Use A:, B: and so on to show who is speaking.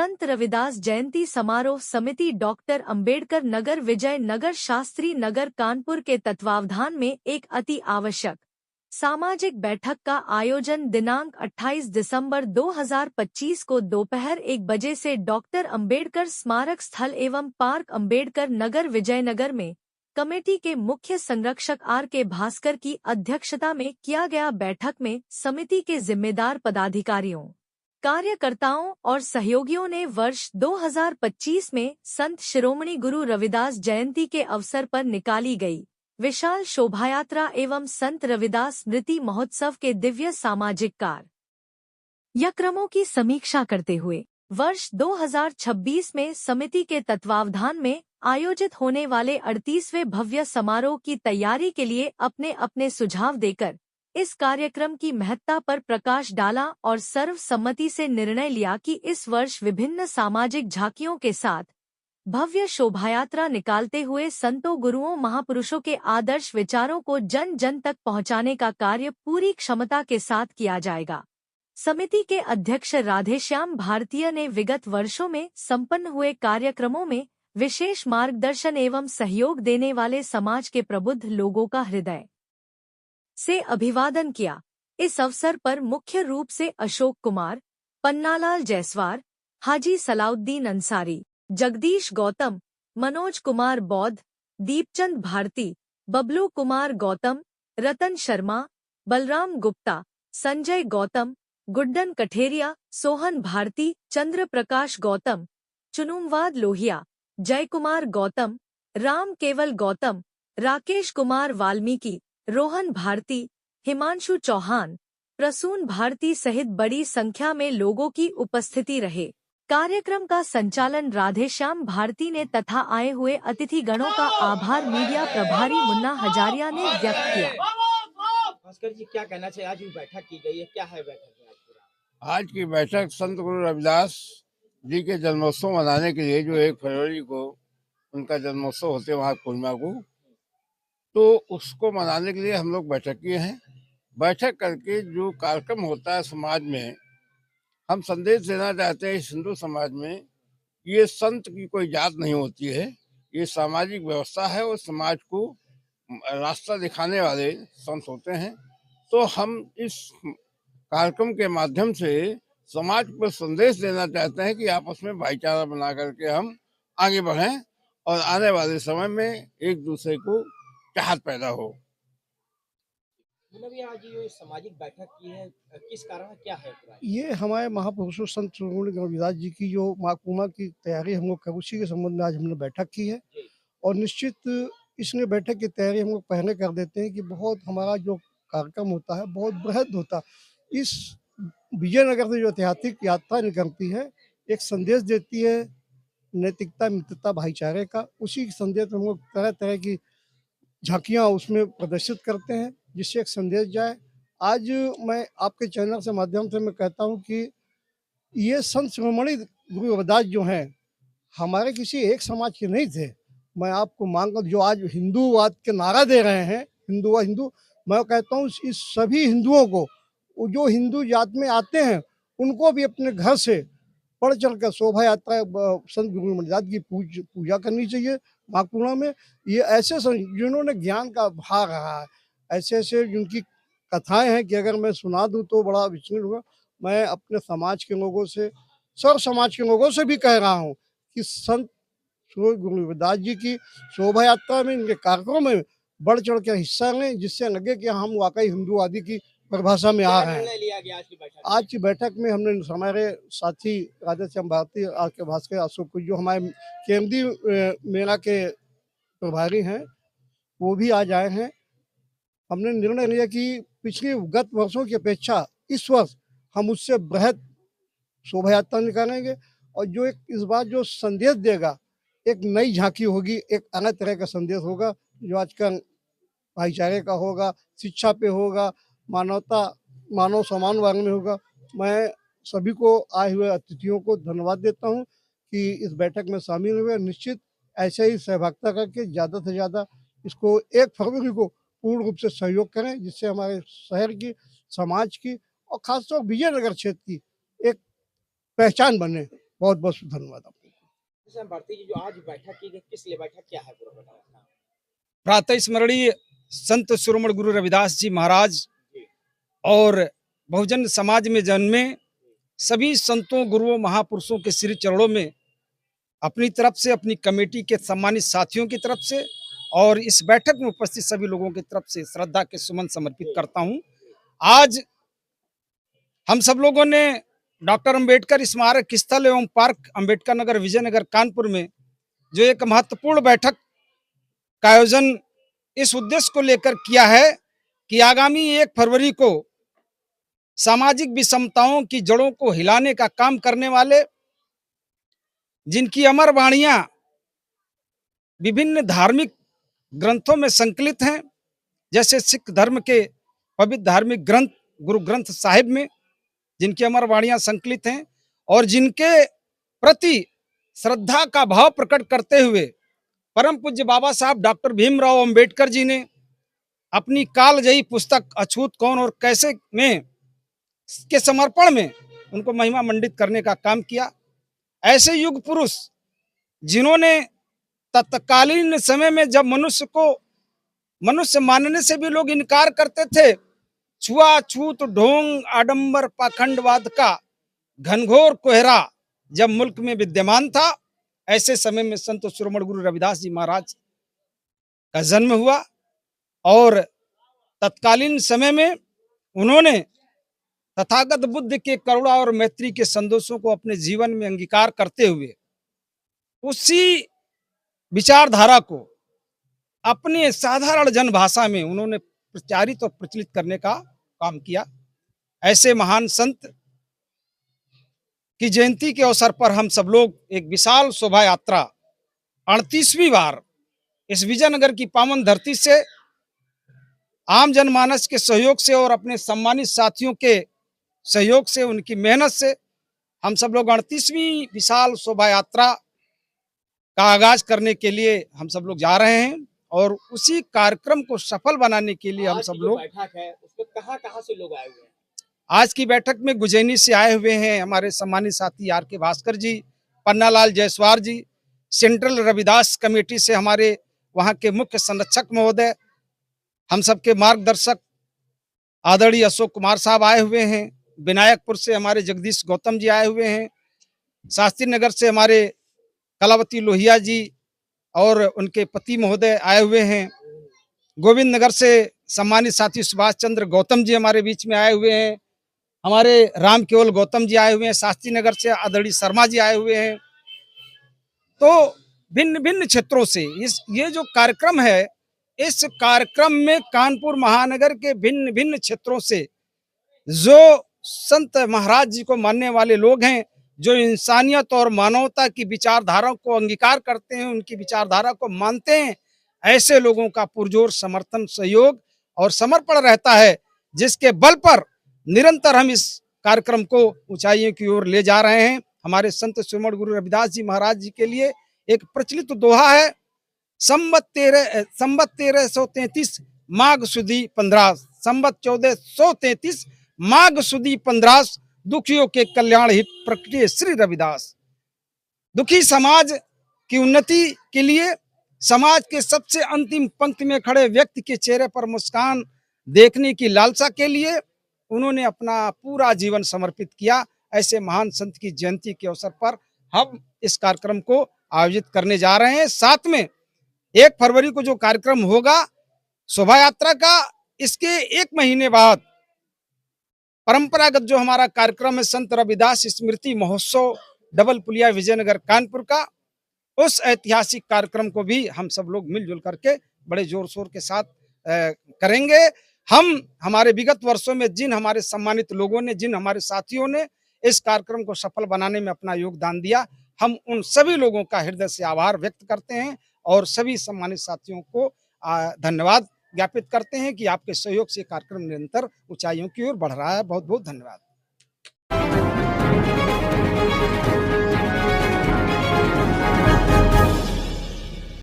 A: संत रविदास जयंती समारोह समिति डॉक्टर अंबेडकर नगर विजय नगर शास्त्री नगर कानपुर के तत्वावधान में एक अति आवश्यक सामाजिक बैठक का आयोजन दिनांक 28 दिसंबर 2025 को दोपहर 1 बजे से डॉक्टर अंबेडकर स्मारक स्थल एवं पार्क अंबेडकर नगर विजयनगर में कमेटी के मुख्य संरक्षक के भास्कर की अध्यक्षता में किया गया। बैठक में समिति के जिम्मेदार पदाधिकारियों, कार्यकर्ताओं और सहयोगियों ने वर्ष 2025 में संत शिरोमणि गुरु रविदास जयंती के अवसर पर निकाली गई विशाल शोभायात्रा एवं संत रविदास स्मृति महोत्सव के दिव्य सामाजिक कार्यक्रमों की समीक्षा करते हुए वर्ष 2026 में समिति के तत्वावधान में आयोजित होने वाले 38वें भव्य समारोह की तैयारी के लिए अपने अपने सुझाव देकर इस कार्यक्रम की महत्ता पर प्रकाश डाला और सर्वसम्मति से निर्णय लिया कि इस वर्ष विभिन्न सामाजिक झांकियों के साथ भव्य शोभायात्रा निकालते हुए संतों, गुरुओं, महापुरुषों के आदर्श विचारों को जन जन तक पहुंचाने का कार्य पूरी क्षमता के साथ किया जाएगा। समिति के अध्यक्ष राधेश्याम भारतीय ने विगत वर्षों में संपन्न हुए कार्यक्रमों में विशेष मार्गदर्शन एवं सहयोग देने वाले समाज के प्रबुद्ध लोगों का हृदय से अभिवादन किया। इस अवसर पर मुख्य रूप से अशोक कुमार, पन्नालाल जायसवाल, हाजी सलाउद्दीन अंसारी, जगदीश गौतम, मनोज कुमार बौद्ध, दीपचंद भारती, बबलू कुमार गौतम, रतन शर्मा, बलराम गुप्ता, संजय गौतम, गुड्डन कठेरिया, सोहन भारती, चंद्र प्रकाश गौतम, चुनुमवाद लोहिया, जयकुमार गौतम, राम केवल गौतम, राकेश कुमार वाल्मीकि, रोहन भारती, हिमांशु चौहान, प्रसून भारती सहित बड़ी संख्या में लोगों की उपस्थिति रहे। कार्यक्रम का संचालन राधेश्याम भारती ने तथा आए हुए अतिथि गणों का आभार मीडिया प्रभारी मुन्ना हजारिया ने व्यक्त किया।
B: भास्कर जी, क्या कहना चाहिए? आज भी बैठक की गई है, क्या है बैठक में?
C: आज की बैठक संत गुरु रविदास जी के जन्मोत्सव मनाने के लिए, जो 1 फरवरी को उनका जन्मोत्सव होते वहाँ पूर्णिमा को, तो उसको मनाने के लिए हम लोग बैठक किए हैं। बैठक करके जो कार्यक्रम होता है समाज में, हम संदेश देना चाहते हैं इस हिंदू समाज में, ये संत की कोई जात नहीं होती है, ये सामाजिक व्यवस्था है और समाज को रास्ता दिखाने वाले संत होते हैं। तो हम इस कार्यक्रम के माध्यम से समाज को संदेश देना चाहते हैं कि आपस में भाईचारा बना करके हम आगे बढ़ें और आने वाले समय में एक दूसरे को चाहत पैदा हो।
B: आज ये सामाजिक बैठक की है, किस कारण, क्या है?
D: ये हमारे महापुरुषों संत शिरोमणि रविदास जी की जो महाकुमा की तैयारी हम लोग उसी के संबंध में आज हमने बैठक की है। और निश्चित इसलिए बैठक की तैयारी हम लोग पहले कर देते हैं कि बहुत हमारा जो कार्यक्रम होता है बहुत बृहद होता है। इस विजयनगर से जो ऐतिहासिक यात्रा निकलती है, एक संदेश देती है नैतिकता, मित्रता, भाईचारे का। उसी संदेश में हम लोग तरह तरह की झांकियाँ उसमें प्रदर्शित करते हैं जिससे एक संदेश जाए। आज मैं आपके चैनल से माध्यम से मैं कहता हूँ कि ये संत शिरोमणि गुरु रविदास जो हैं हमारे किसी एक समाज के नहीं थे। मैं आपको मानकर जो आज हिंदूवाद के नारा दे रहे हैं, हिंदू, मैं कहता हूँ इस सभी हिंदुओं को, जो हिंदू जात में आते हैं, उनको भी अपने घर से बढ़ चढ़ कर शोभा यात्रा संत गुरु रविदास की पूजा करनी चाहिए। महाकुमा में ये ऐसे जिन्होंने ज्ञान का भार रहा है, ऐसे ऐसे जिनकी कथाएं हैं कि अगर मैं सुना दूं तो बड़ा विचलित होगा। मैं अपने समाज के लोगों से, सर्व समाज के लोगों से भी कह रहा हूँ कि संत गुरु रविदास जी की शोभा यात्रा में, इनके कार्यक्रमों में बढ़ चढ़ कर हिस्सा लें, जिससे लगे कि हम वाकई हिंदूवादी की परिभाषा में आ रहे हैं। आज की बैठक में हमने हमारे साथी राधेश्याम भारती, के भास्कर, अशोक, जो हमारे केंद्रीय मेला के प्रभारी हैं, वो भी आज आए हैं। हमने निर्णय लिया कि पिछले गत वर्षों की अपेक्षा इस वर्ष हम उससे बृहद शोभा यात्रा निकालेंगे और जो एक इस बार जो संदेश देगा, एक नई झांकी होगी, एक अलग तरह का संदेश होगा जो आजकल भाईचारे का होगा, शिक्षा पे होगा, मानव सम्मान वर्ग में होगा। मैं सभी को, आए हुए अतिथियों को धन्यवाद देता हूं कि इस बैठक में शामिल हुए। निश्चित ऐसे ही सहभागिता करके ज़्यादा से ज़्यादा इसको 1 फरवरी को पूर्ण रूप से सहयोग करें, जिससे हमारे शहर की, समाज की और खासतौर विजयनगर क्षेत्र की एक पहचान बने। बहुत बहुत धन्यवाद आपको।
B: जैसे भारती जी जो आज बैठक की गई, किस लिए बैठक, क्या है पूरा बताना।
E: प्रातः स्मरणीय संत शिरोमणि गुरु रविदास जी महाराज
B: जी
E: और बहुजन समाज में जन्मे सभी संतों गुरुओं महापुरुषों के श्री चरणों में अपनी तरफ से, अपनी कमेटी के सम्मानित साथियों की तरफ से और इस बैठक में उपस्थित सभी लोगों की तरफ से श्रद्धा के सुमन समर्पित करता हूं। आज हम सब लोगों ने डॉक्टर अंबेडकर स्मारक स्थल एवं पार्क अंबेडकर नगर विजयनगर कानपुर में जो एक महत्वपूर्ण बैठक का आयोजन इस उद्देश्य को लेकर किया है कि आगामी 1 फरवरी को सामाजिक विषमताओं की जड़ों को हिलाने का काम करने वाले, जिनकी अमर वाणियां विभिन्न धार्मिक ग्रंथों में संकलित हैं, जैसे सिख धर्म के पवित्र धार्मिक ग्रंथ गुरु ग्रंथ साहिब में जिनकी अमर वाणियां संकलित हैं और जिनके प्रति श्रद्धा का भाव प्रकट करते हुए परम पूज्य बाबा साहब डॉक्टर भीमराव अंबेडकर जी ने अपनी कालजयी पुस्तक अछूत कौन और कैसे में के समर्पण में उनको महिमा मंडित करने का काम किया। ऐसे युग पुरुष जिन्होंने तत्कालीन समय में जब मनुष्य को मनुष्य मानने से भी लोग इनकार करते थे, छुआछूत ढोंग आडंबर पाखंडवाद का घनघोर कोहरा जब मुल्क में विद्यमान था, ऐसे समय में संत शिरोमणि गुरु रविदास जी महाराज का जन्म हुआ और तत्कालीन समय में उन्होंने तथागत बुद्ध के करुणा और मैत्री के संदेशों को अपने जीवन में अंगीकार करते हुए उसी विचारधारा को अपने साधारण जनभाषा में उन्होंने प्रचारित और प्रचलित करने का काम किया। ऐसे महान संत की जयंती के अवसर पर हम सब लोग एक विशाल शोभा यात्रा 38वीं बार इस विजयनगर की पावन धरती से आम जनमानस के सहयोग से और अपने सम्मानित साथियों के सहयोग से, उनकी मेहनत से हम सब लोग 38वीं विशाल शोभा यात्रा का आगाज करने के लिए हम सब लोग जा रहे हैं और उसी कार्यक्रम को सफल बनाने के लिए हम सब लोग
B: बैठक है उसमें कहाँ से लोग आए हुए हैं।
E: आज की बैठक में गुजैनी से आए हुए हैं हमारे सम्मानित साथी आर के भास्कर जी, पन्नालाल जायसवाल जी, सेंट्रल रविदास कमेटी से हमारे वहां के मुख्य संरक्षक महोदय, हम सबके मार्गदर्शक आदरणीय अशोक कुमार साहब आए हुए हैं, विनायकपुर से हमारे जगदीश गौतम जी आए हुए हैं, शास्त्री नगर से हमारे कलावती लोहिया जी और उनके पति महोदय आए हुए हैं, गोविंद नगर से सम्मानित साथी सुभाष चंद्र गौतम जी हमारे बीच में आए हुए हैं, हमारे राम केवल गौतम जी आए हुए हैं, शास्त्री नगर से आदरणीय शर्मा जी आए हुए हैं। तो भिन्न भिन्न क्षेत्रों से ये जो कार्यक्रम है, इस कार्यक्रम में कानपुर महानगर के भिन्न भिन्न क्षेत्रों से जो संत महाराज जी को मानने वाले लोग हैं, जो इंसानियत और मानवता की विचारधारा को अंगीकार करते हैं, उनकी विचारधारा को मानते हैं, ऐसे लोगों का पुरजोर समर्थन, सहयोग और समर्पण रहता है, जिसके बल पर निरंतर हम इस कार्यक्रम को ऊंचाइयों की ओर ले जा रहे हैं। हमारे संत शिरोमणि गुरु रविदास जी महाराज जी के लिए एक प्रचलित दोहा है, संबत 1333 माघ सुदी 15, संबत 1433 माघ सुदी 15, दुखियों के कल्याण हित प्रकटे श्री रविदास। दुखी समाज की उन्नति के लिए, समाज के सबसे अंतिम पंक्ति में खड़े व्यक्ति के चेहरे पर मुस्कान देखने की लालसा के लिए उन्होंने अपना पूरा जीवन समर्पित किया। ऐसे महान संत की जयंती के अवसर पर हम इस कार्यक्रम को आयोजित करने जा रहे हैं। साथ में 1 फरवरी को जो कार्यक्रम होगा शोभा यात्रा का, इसके 1 महीने बाद परंपरागत जो हमारा कार्यक्रम है संत रविदास स्मृति महोत्सव डबल पुलिया विजयनगर कानपुर का, उस ऐतिहासिक कार्यक्रम को भी हम सब लोग मिलजुल करके बड़े जोर शोर के साथ करेंगे। हम हमारे विगत वर्षों में जिन हमारे सम्मानित लोगों ने, जिन हमारे साथियों ने इस कार्यक्रम को सफल बनाने में अपना योगदान दिया, हम उन सभी लोगों का हृदय से आभार व्यक्त करते हैं और सभी सम्मानित साथियों को धन्यवाद ज्ञापित करते हैं कि आपके सहयोग से कार्यक्रम निरंतर ऊंचाइयों की ओर बढ़ रहा है। बहुत बहुत धन्यवाद।